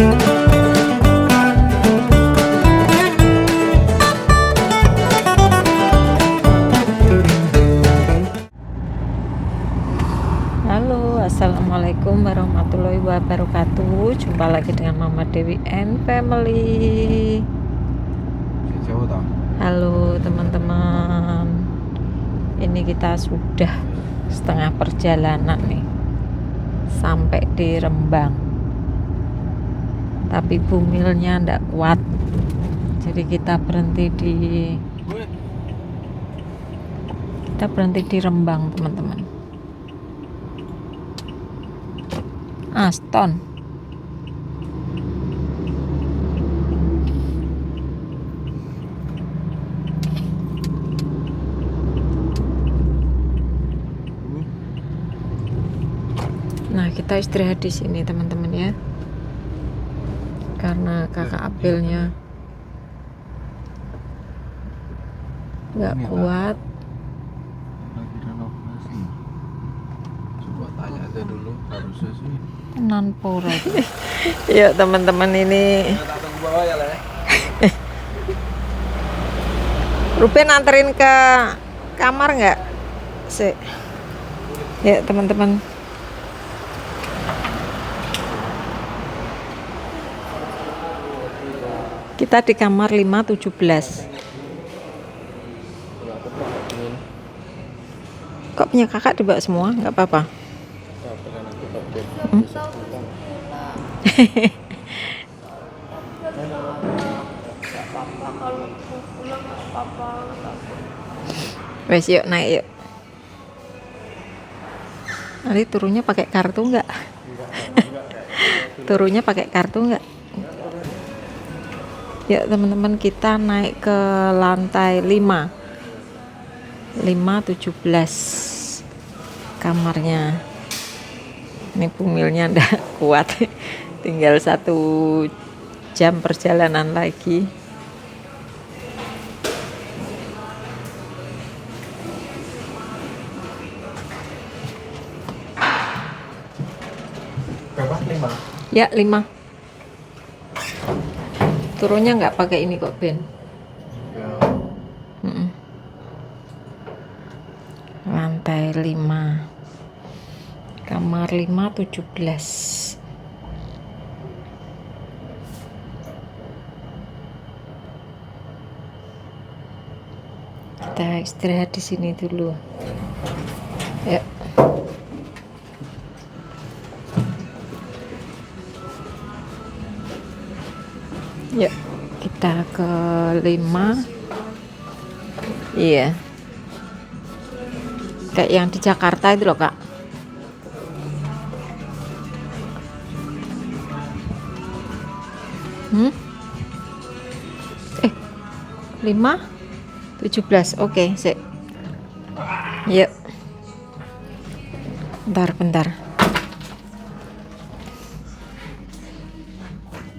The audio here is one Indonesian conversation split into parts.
Halo, assalamualaikum warahmatullahi wabarakatuh. Jumpa lagi dengan Mama Dewi and Family. Halo teman-teman, ini kita sudah setengah perjalanan nih sampai di Rembang, tapi bumilnya ndak kuat, jadi kita berhenti di Rembang teman-teman. Aston. Nah, kita istirahat di sini teman-teman ya. Karena kakak Abelnya nggak kuat. Lagi renovasi. Coba tanya aja dulu, harusnya sih. Tenan pora. Yuk teman-teman, ini Datang ke bawah ya lah. Ruben anterin ke kamar nggak? Sih. Ya teman-teman. Kita di kamar 517. Kok punya kakak dibawa semua? Nggak apa-apa. Wes yuk naik yuk. Nanti turunnya pakai kartu nggak? Turunnya pakai kartu nggak? Ya teman-teman, kita naik ke lantai 517 kamarnya. Ini bumilnya ndak kuat, tinggal 1 jam perjalanan lagi. Berapa? 5? Ya 5. Turunnya nggak pakai ini kok Ben. Ya. Lantai 5, kamar 517. Kita istirahat di sini dulu. Ya. Yuk, kita ke 5. Iya. Kayak yang di Jakarta itu loh, Kak. Hmm? 5:17. Oke, sik. Yuk. Bentar.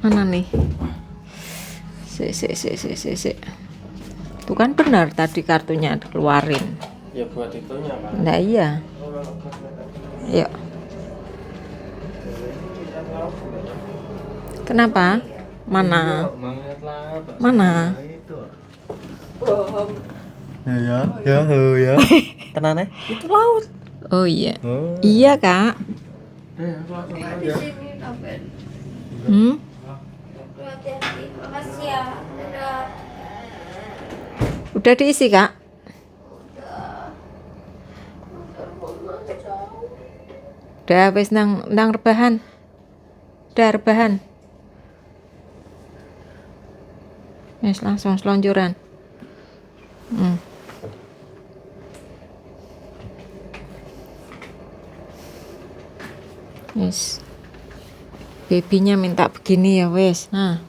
Mana nih? Sik. Itu kan benar tadi kartunya dikeluarin. Ya buat itunya kan. Nah iya. Yuk. Kenapa? Mana? Mana? Ya. Tenane? Itu laut. Oh iya. Iya, Kak. Di sini Novel. Hati-hati. Makasih ya. Dadah. Udah diisi, Kak? Udah wis nang rebahan. Udah rebahan. Wis langsung selonjoran. Wis. Babynya minta begini ya wis. Nah.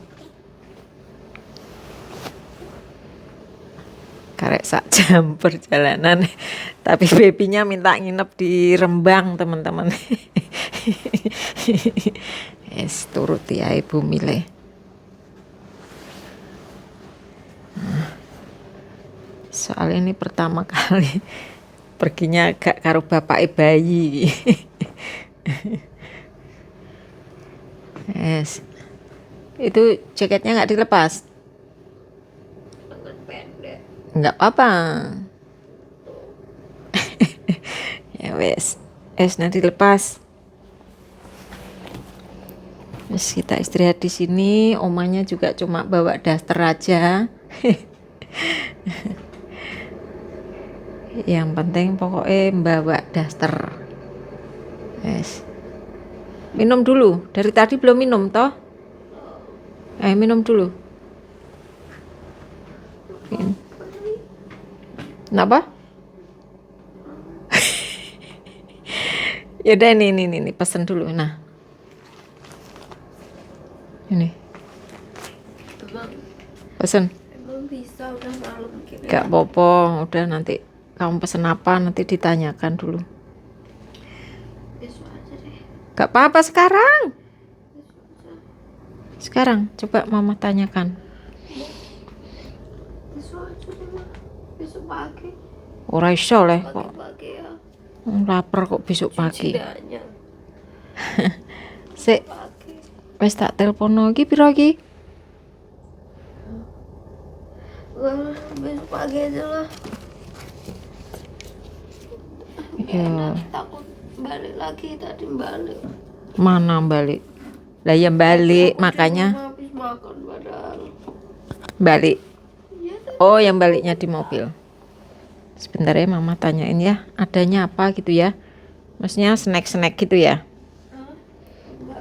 Karek sak jam perjalanan, tapi babynya minta nginep di Rembang teman-teman. Es turuti ae bumile. Soal ini pertama kali perginya agak karo bapak bayi. Es Itu jaketnya nggak dilepas? Lengan pendek. Nggak apa-apa. Ya wes nanti lepas. Wes kita istirahat di sini. Omanya juga cuma bawa daster aja. Yang penting pokoknya bawa daster. Wes. Minum dulu. Dari tadi belum minum toh? Minum dulu. Kenapa? Yaudah ini pesen dulu. Nah, ini pesen. Emang bisa udah malam gini. Gak apa-apa. Udah nanti kamu pesen apa nanti ditanyakan dulu. Besok aja deh. Gak apa-apa sekarang. Sekarang coba mama tanyakan. Besok aja deh, Ma. Besok pagi. Ora iso leh kok. Pagi-pagi ya. Lapar kok besok pagi. Cidanya. Sik, Pagi. wes tak telepon lagi piro iki? Wah, besok pagi aja lah. Ya, Enak, takut balik lagi tadi balik. mana balik? Lah ya balik, makanya Habis makan padahal. balik. Ya, Oh, yang baliknya di mobil. Sebentar ya mama tanyain ya, adanya apa gitu ya. Maksudnya snack-snack gitu ya.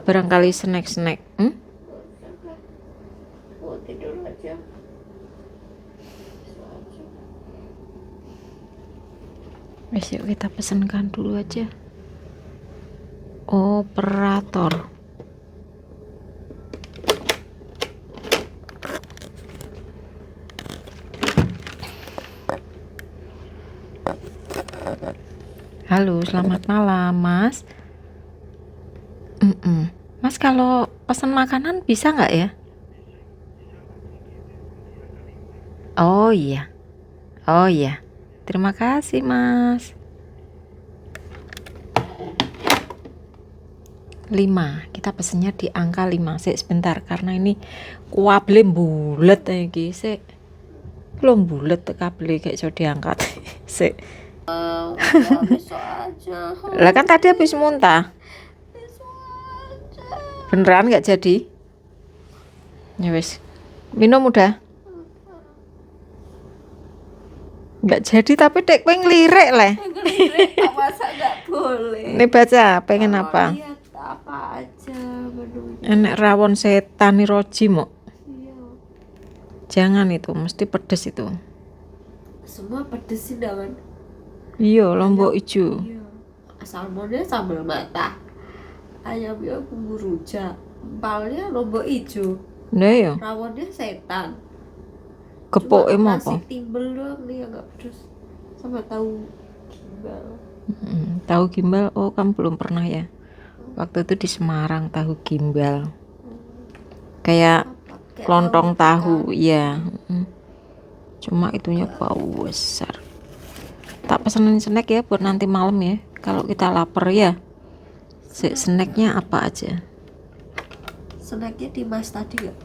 Barangkali snack-snack. mau tidur aja. Wes yuk kita pesenkan dulu aja. Operator. Halo, selamat malam, Mas. Mas kalau pesan makanan bisa nggak ya? Oh iya. Oh iya. Terima kasih, Mas. 5. Kita pesennya di angka 5. Sik sebentar karena ini kuable bulet iki, sik. Belum bulet kabel kayak iso diangkat. Sik. Udah besok aja. Lah kan tadi habis muntah. Besok aja. Beneran nggak jadi? Ya wes. Minum udah. Nggak jadi tapi dek pengen lirik leh. Ngelirik, masa nggak boleh? Ini baca pengen Kalau apa? lihat apa aja menunya. Enek rawon setan roji mo. Iya. Jangan itu, mesti pedes itu. Semua pedes sih daman. Iya, lombok ijo. Iya. Salmonnya sambal mata. Ayamnya bumbu rujak. Empalnya lombok ijo. Nah ya, Rawonnya setan. gepok Cuma apa? nasi timbel doang nih yang nggak pedes. Sama tahu gimbal. Tahu gimbal, oh kamu belum pernah ya? Waktu itu di Semarang tahu gimbal. Kayak Kayak lontong tahu tahu, iya. Cuma itunya bau besar. Tak pesenin snack ya buat nanti malam ya. Kalau kita lapar ya. Snacknya apa aja? Snacknya di mas tadi nggak?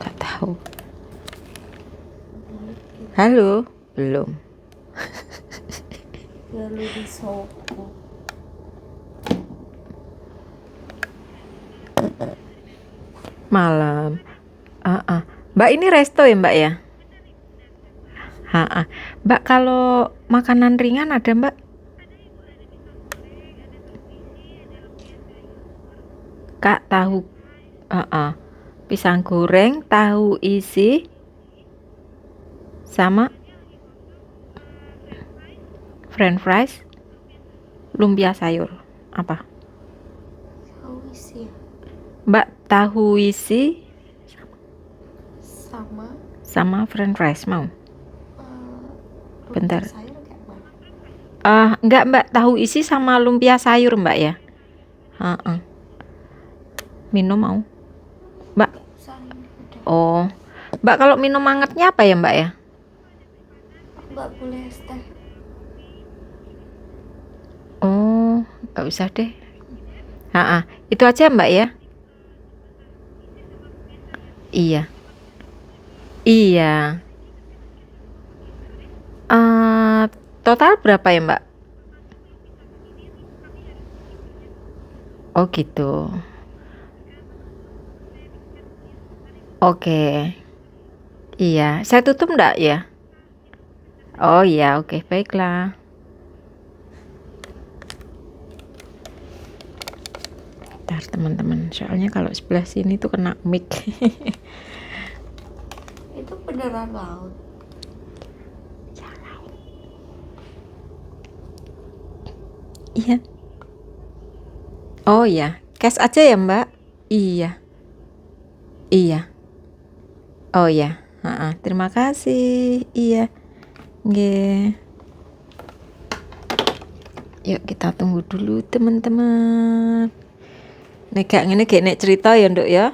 Gak tahu. Halo, belum. Lalu di Soko. Malam. Mbak ini resto ya Mbak ya? Mbak kalau makanan ringan ada Mbak? Kak tahu. Pisang goreng, tahu isi, sama french fries, lumpia sayur. Apa? Tahu isi Mbak tahu isi sama french fries mau? Bentar. sayur kayak mana? Enggak Mbak, tahu isi sama lumpia sayur Mbak ya. Minum mau? Mbak. Sayur udah. Oh, Mbak kalau minum hangatnya apa ya Mbak ya? Nggak boleh es teh. Oh, nggak usah deh. Itu aja Mbak ya. Iya. Iya. Eh, total berapa ya, Mbak? Oh gitu. Oke. Iya. Saya tutup enggak ya? Oh iya, oke, baiklah. Bentar teman-teman, soalnya kalau sebelah sini tuh kena mic. Itu beneran laut. Iya. Oh iya, cash aja ya Mbak? Iya. Iya. Oh iya. Heeh, terima kasih. Iya. Nggih. Yuk kita tunggu dulu teman-teman. Nek gak ngene gek nek cerita ya, Nduk ya.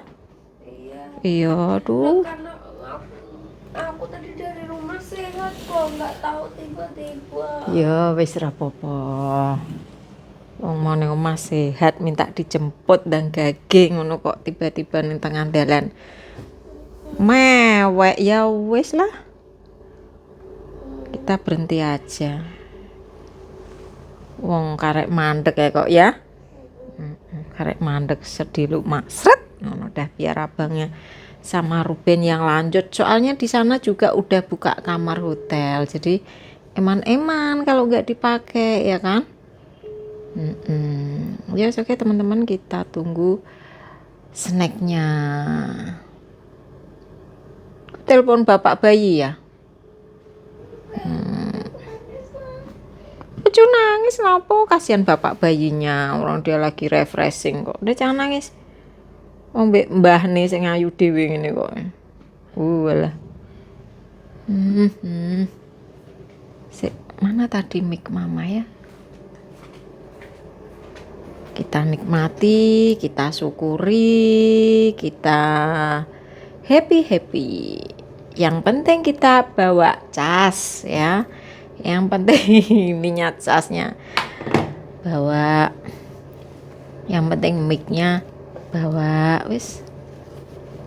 Iya. Iya, aduh. Karena aku tadi dari rumah sehat kok, nggak tahu tiba-tiba. Ya wis ra apa-apa. Wong mau ning omah sehat minta dijemput dan gage ngono kok tiba-tiba ning tengah dalan. Mewek ya wis lah. Kita berhenti aja. Wong karek mandek ya kok ya. Karek mandek sedih lu maksret ngono dah biar abangnya sama Ruben yang lanjut. Soalnya di sana juga udah buka kamar hotel. Jadi eman-eman kalau nggak dipakai ya kan. Ya oke teman-teman, kita tunggu snacknya. Telepon bapak bayi ya. Lucu nangis nopo, kasihan bapak bayinya, orang dia lagi refreshing kok. Udah jangan nangis. Wong mbah nih sing ayu dhewe ngene kok. Walah. Sik, mana tadi mic mama ya? Kita nikmati, kita syukuri, kita happy. Yang penting kita bawa cas ya. Yang penting minyak casnya bawa. Yang penting mic-nya bawa. Wis.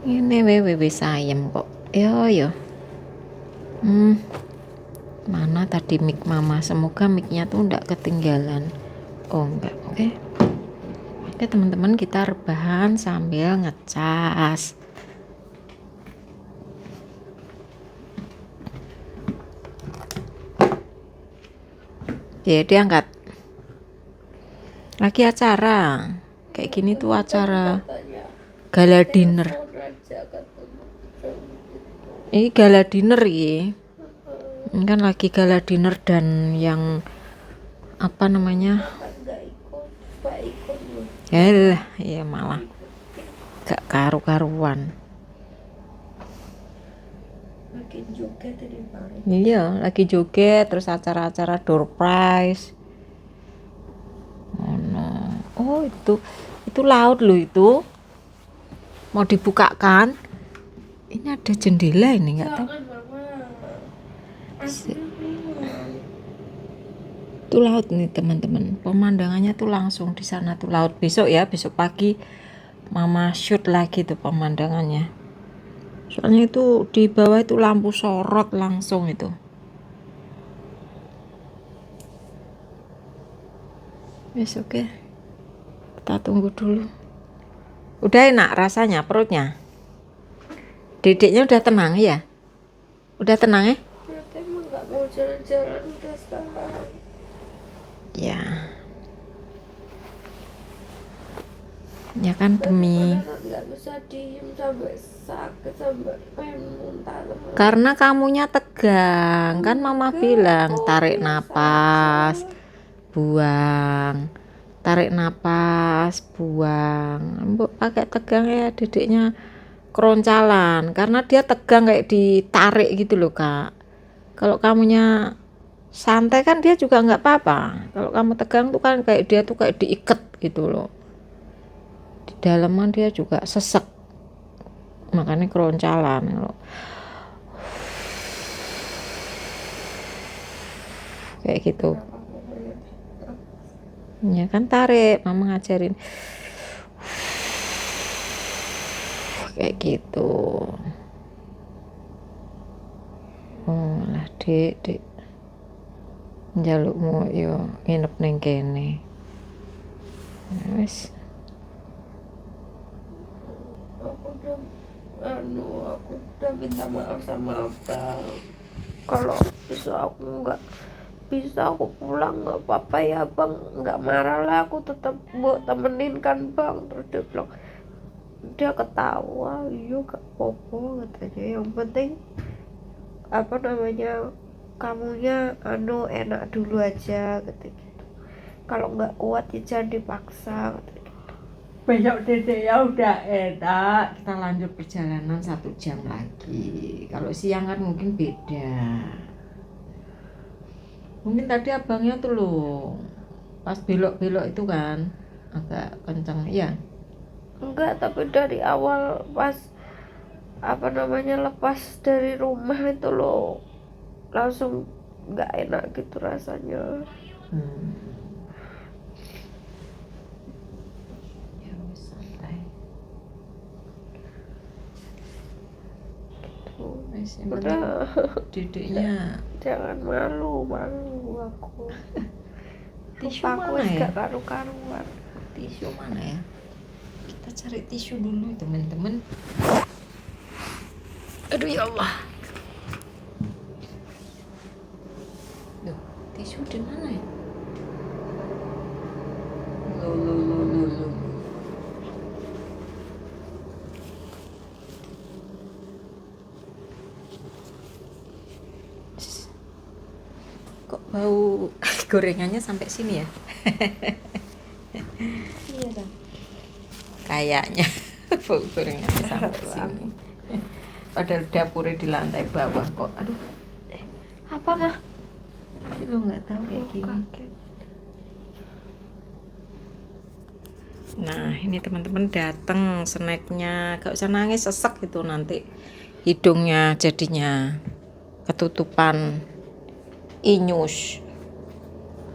Ini wewe sayem kok. Yo. Mana tadi mic mama? Semoga mic-nya tuh enggak ketinggalan. Oh enggak, oke. Oke teman-teman, kita rebahan sambil ngecas. Jadi angkat. Lagi acara. Kayak gini tuh acara gala dinner. Ini gala dinner ya. Ini kan lagi gala dinner dan yang apa namanya? Ya malah gak karu-karuan. Iya, lagi joget terus acara-acara door prize. Oh no. Oh itu laut loh itu. Mau dibukakan. Ini ada jendela ini nggak tahu. Itu laut nih teman-teman. Pemandangannya tuh langsung di sana tuh laut. Besok pagi mama shoot lagi tuh pemandangannya. Soalnya itu di bawah itu lampu sorot langsung itu. Yes, oke. Kita tunggu dulu. Udah enak rasanya perutnya. Dedeknya udah tenang ya? Udah tenang ya? Ternyata emang nggak mau jalan-jalan udah sekarang. Ya. Ya kan demi. Nggak bisa diem sampai sakit sampai pengen muntah. Karena kamunya tegang, kan mama bilang tarik napas, buang, tarik napas, buang. Mbok pakai tegang ya dedeknya keroncalan, karena dia tegang kayak ditarik gitu loh kak. Kalau kamunya santai kan dia juga nggak apa-apa. Kalau kamu tegang tuh kan kayak dia tuh kayak diikat gitu loh. Di dalaman dia juga sesek, makanya keroncalan loh. Kayak gitu ya kan, tarik, mama ngajarin kayak gitu. Oh lah Dik njalukmu yo nginep ning kene. Wis Aku udah minta maaf sama abang. Kalau bisa aku nggak bisa aku pulang nggak apa-apa ya bang, nggak marah lah, aku tetap mau temenin kan bang. Terus dia bilang, dia ketawa, iya gak apa-apa katanya, yang penting apa namanya kamunya enak dulu aja kata gitu, kalau nggak kuat ya jangan dipaksa kata gitu. besok Dede ya udah enak, kita lanjut perjalanan 1 jam lagi. Kalau siang kan mungkin beda. Mungkin tadi abangnya tuh loh pas belok-belok itu kan agak kenceng ya. Enggak, tapi dari awal pas apa namanya lepas dari rumah itu loh langsung nggak enak gitu rasanya. Ya wis santai. Wis yang penting Udah, dedeknya jangan malu aku. tisu Aku mana ya? gak karu-karuan. Tisu mana ya? Kita cari tisu dulu teman-teman. Aduh ya Allah. Loh, tisu di mana ya? Loh. Kok bau gorengannya sampai sini ya? Iya dah. Kayaknya bau gorengannya sampai sini. Padahal dapurnya di lantai bawah kok. Aduh. Apa mah? Lu nggak tahu kayak gini. Kaget. Nah ini teman-teman datang snacknya, gak usah nangis sesek itu nanti hidungnya jadinya ketutupan inyus.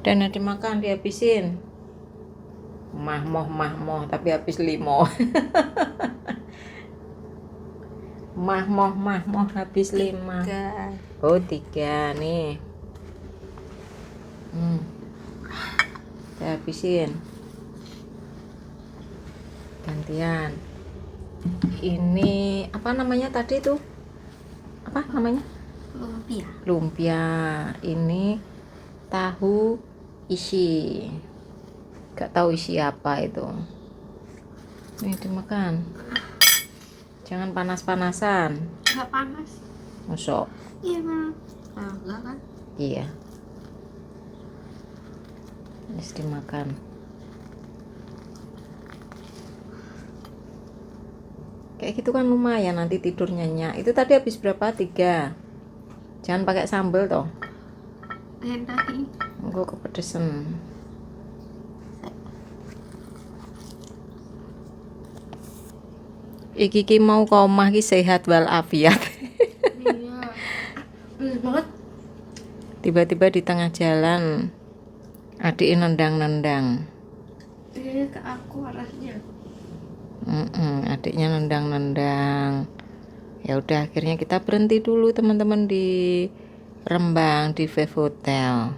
Dan nanti makan dihabisin. Mahmoh tapi habis 5. Mahmoh habis 5. Oh 3 nih. Kita habisin. Gantian. Ini apa namanya tadi tuh? Apa namanya? Lumpia. Ini tahu isi. Gak tahu isi apa itu. Ini dimakan. Jangan panas-panasan. Gak panas. Masuk. Iya mah. Enggak kan? Iya. Terus dimakan. Kayak gitu kan lumayan nanti tidur nyenyak. Itu tadi habis berapa? 3. Jangan pakai sambal toh. Enak. Enggak kepedesan. Iki mau ke omah ki sehat walafiat. Iya. Banget. Tiba-tiba di tengah jalan adik nendang-nendang. Ke aku arahnya. Adiknya nendang-nendang. Ya udah akhirnya kita berhenti dulu teman-teman di Rembang di Vive Hotel.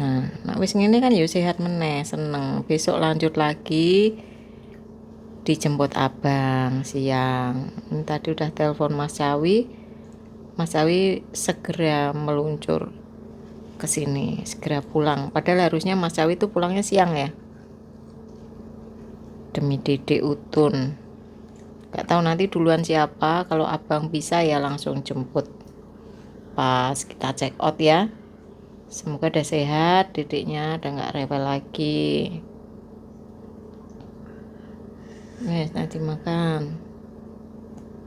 Nah, wis ngene kan ya sehat meneh, seneng. Besok lanjut lagi dijemput abang siang. Ini tadi udah telepon Mas Cawi. Mas Cawi segera meluncur ke sini, segera pulang. Padahal harusnya Mas Cawi itu pulangnya siang ya. Demi Dedek Utun. Gak tahu nanti duluan siapa. Kalau abang bisa ya langsung jemput pas kita check out ya. Semoga udah sehat dedeknya, udah gak rewel lagi. Nanti makan.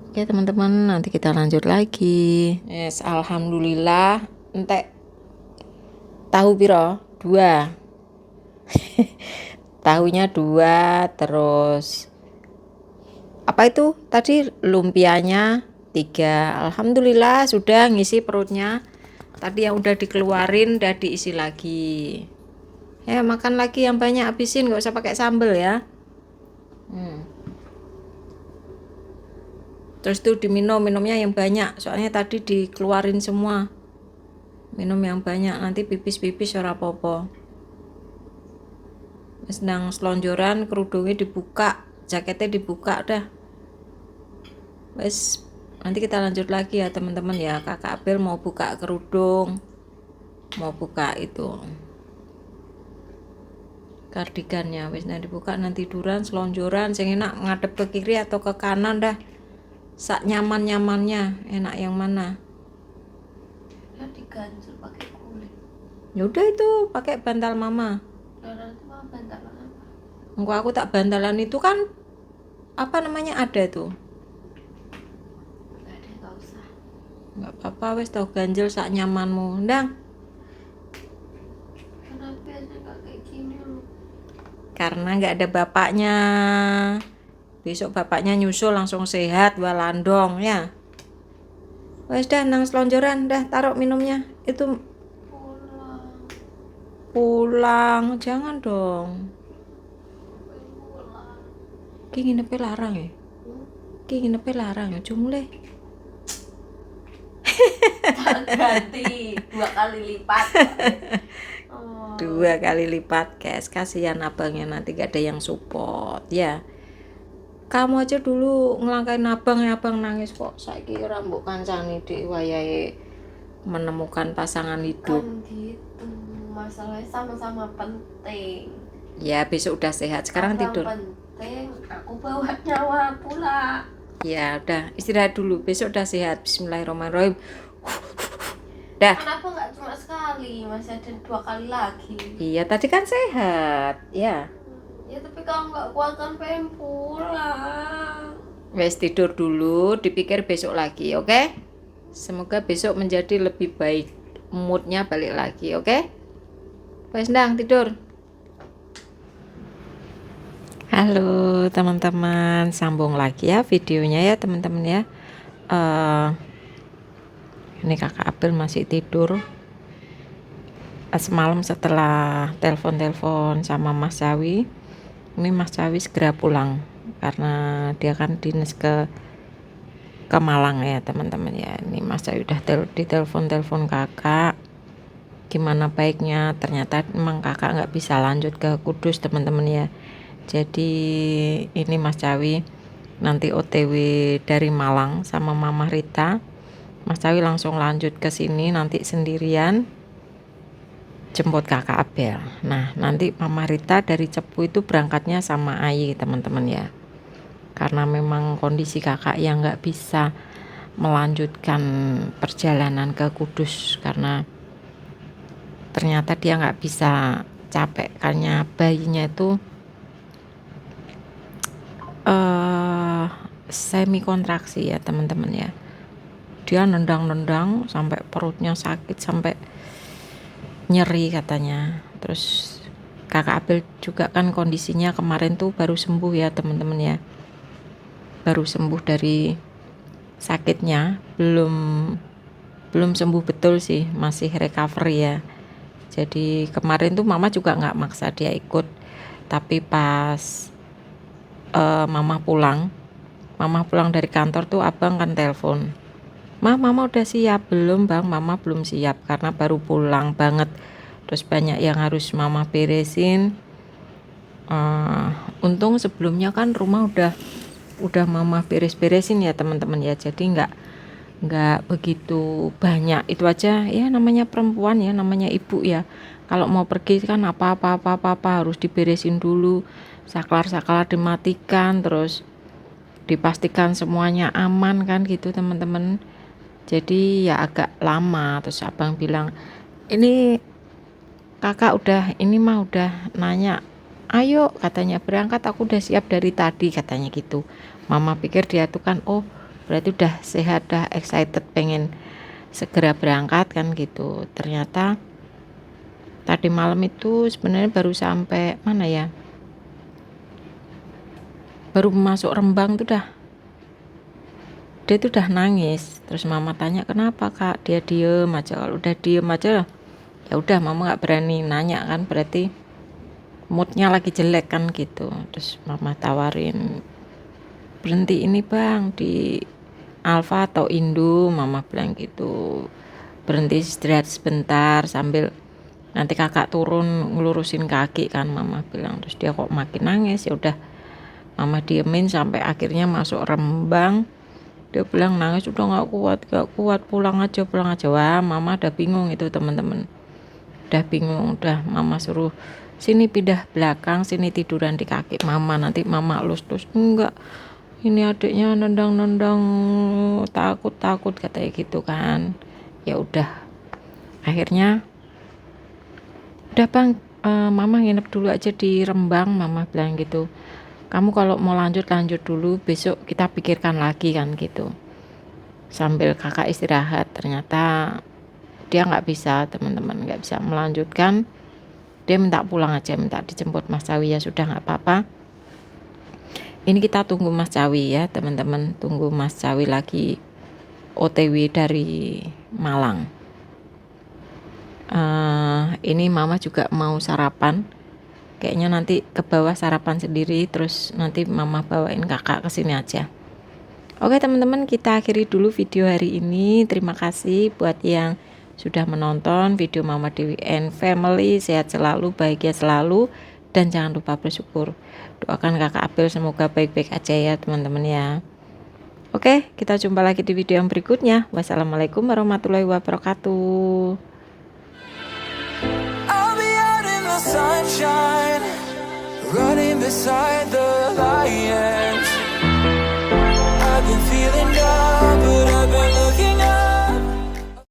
Oke teman-teman, nanti kita lanjut lagi. Alhamdulillah entek tahu piro? 2. Tahunya 2, terus apa itu tadi lumpianya 3. Alhamdulillah sudah ngisi perutnya. Tadi yang udah dikeluarin udah diisi lagi. Ya makan lagi yang banyak, habisin, nggak usah pakai sambal ya. Terus tuh minumnya yang banyak, soalnya tadi dikeluarin semua. Minum yang banyak, nanti pipis ora apa-apa. Wis nang selonjoran, kerudungnya dibuka, jaketnya dibuka dah. Wes, nanti kita lanjut lagi ya teman-teman ya. Kakak Abel mau buka kerudung, mau buka itu kardigannya. Wes nanti dibuka, nanti tiduran selonjoran, sing enak ngadep ke kiri atau ke kanan dah. Sak nyaman-nyamannya, enak yang mana? Ya diganjel pakai kulit. Yaudah itu pakai bantal mama. Dan nanti mau bantalan apa? Enggak, aku tak bantalan itu kan apa namanya ada tuh. Enggak ada, enggak usah. Enggak apa-apa, wes tau ganjel sak nyamanmu. Ndang. Kenapa biasanya enggak kayak gini loh? Karena nggak ada bapaknya. Besok bapaknya nyusul langsung sehat walandong ya. Wes dah nang selonjoran dah taruh minumnya. Itu pulang jangan dong. Ki nginepe larang ya. Ki nginepe larang ya jumle. Ganti 2 kali lipat. Oh. 2 kali lipat guys, kasihan abangnya nanti gak ada yang support ya. Kamu aja dulu ngelangkain abang ya, abang nangis kok. Saiki ora mbok kancani dik wayahe menemukan pasangan hidup. Kan gitu. Masalahnya sama-sama penting. Ya besok udah sehat, sekarang Yang tidur. penting aku bawa nyawa pula. Ya udah istirahat dulu, besok udah sehat. Bismillahirrahmanirrahim. Dah. Kenapa nggak cuma sekali, masih ada 2 kali lagi? Iya tadi kan sehat ya. Ya tapi kalau nggak kuat kan pengen pulang. Wes tidur dulu, dipikir besok lagi, oke? Semoga besok menjadi lebih baik, moodnya balik lagi, oke? Wes ndang tidur. Halo teman-teman, sambung lagi ya videonya ya teman-teman ya. Ini kakak Abel masih tidur. Semalam setelah telepon sama Mas Cawi, ini Mas Cawi segera pulang karena dia kan dinas ke Malang ya teman-teman ya. Ini Mas Cawi udah ditelepon kakak, gimana baiknya. Ternyata memang kakak nggak bisa lanjut ke Kudus teman-teman ya. Jadi ini Mas Cawi nanti OTW dari Malang sama Mama Rita. Mas Cawi langsung lanjut ke sini nanti sendirian jemput kakak Abel. Nah nanti Mama Rita dari Cepu itu berangkatnya sama Ayi teman-teman ya. Karena memang kondisi kakak yang nggak bisa melanjutkan perjalanan ke Kudus karena ternyata dia nggak bisa, capek karena bayinya itu semi kontraksi ya teman-teman ya. Dia nendang sampai perutnya sakit sampai nyeri katanya. Terus kakak Abel juga kan kondisinya kemarin tuh baru sembuh ya teman-teman ya, baru sembuh dari sakitnya, belum sembuh betul sih, masih recovery ya. Jadi kemarin tuh mama juga nggak maksa dia ikut, tapi pas mama pulang dari kantor tuh abang kan telepon, mama udah siap belum bang? Mama belum siap karena baru pulang banget, terus banyak yang harus mama beresin. Untung sebelumnya kan rumah udah mama beresin ya teman-teman ya, jadi nggak begitu banyak. Itu aja ya, namanya perempuan ya, namanya ibu ya, kalau mau pergi kan apa harus diberesin dulu, saklar dimatikan, terus dipastikan semuanya aman kan gitu teman-teman. Jadi ya agak lama. Terus abang bilang, ini kakak udah nanya, ayo katanya berangkat, aku udah siap dari tadi katanya gitu. Mama pikir dia tuh kan berarti udah sehat, dah excited pengen segera berangkat kan gitu. Ternyata tadi malam itu sebenarnya baru sampai mana ya, baru masuk Rembang tuh dia tuh udah nangis. Terus mama tanya kenapa kak, dia diem aja. Kalau udah diem aja ya udah mama nggak berani nanya kan, berarti moodnya lagi jelek kan gitu. Terus mama tawarin, berhenti ini bang di Alfa atau Indo, mama bilang gitu. Berhenti istirahat sebentar sambil nanti kakak turun ngelurusin kaki kan, mama bilang. Terus dia kok makin nangis, ya udah mama diemin sampai akhirnya masuk Rembang. Dia bilang nangis udah nggak kuat, pulang aja. Wah, mama udah bingung itu teman-teman, udah bingung. Udah mama suruh sini pindah belakang, sini tiduran di kaki mama, nanti mama elus. Terus enggak, ini adiknya nendang takut katanya gitu kan. Ya udah, akhirnya udah bang, mama nginep dulu aja di Rembang, mama bilang gitu. Kamu kalau mau lanjut dulu, besok kita pikirkan lagi kan gitu. Sambil kakak istirahat, ternyata dia nggak bisa teman-teman, nggak bisa melanjutkan. Dia minta pulang aja, minta dijemput Mas Cawi. Ya sudah nggak apa-apa, ini kita tunggu Mas Cawi ya teman-teman, tunggu Mas Cawi lagi OTW dari Malang. Ini mama juga mau sarapan, kayaknya nanti ke bawah sarapan sendiri, terus nanti mama bawain kakak ke sini aja. Oke teman-teman, kita akhiri dulu video hari ini. Terima kasih buat yang sudah menonton video Mama Dewi and Family. Sehat selalu, bahagia selalu, dan jangan lupa bersyukur. Doakan kakak Abel semoga baik-baik aja ya teman-teman ya. Oke, kita jumpa lagi di video yang berikutnya. Wassalamualaikum warahmatullahi wabarakatuh. I'll be out in the sunshine, running beside the light.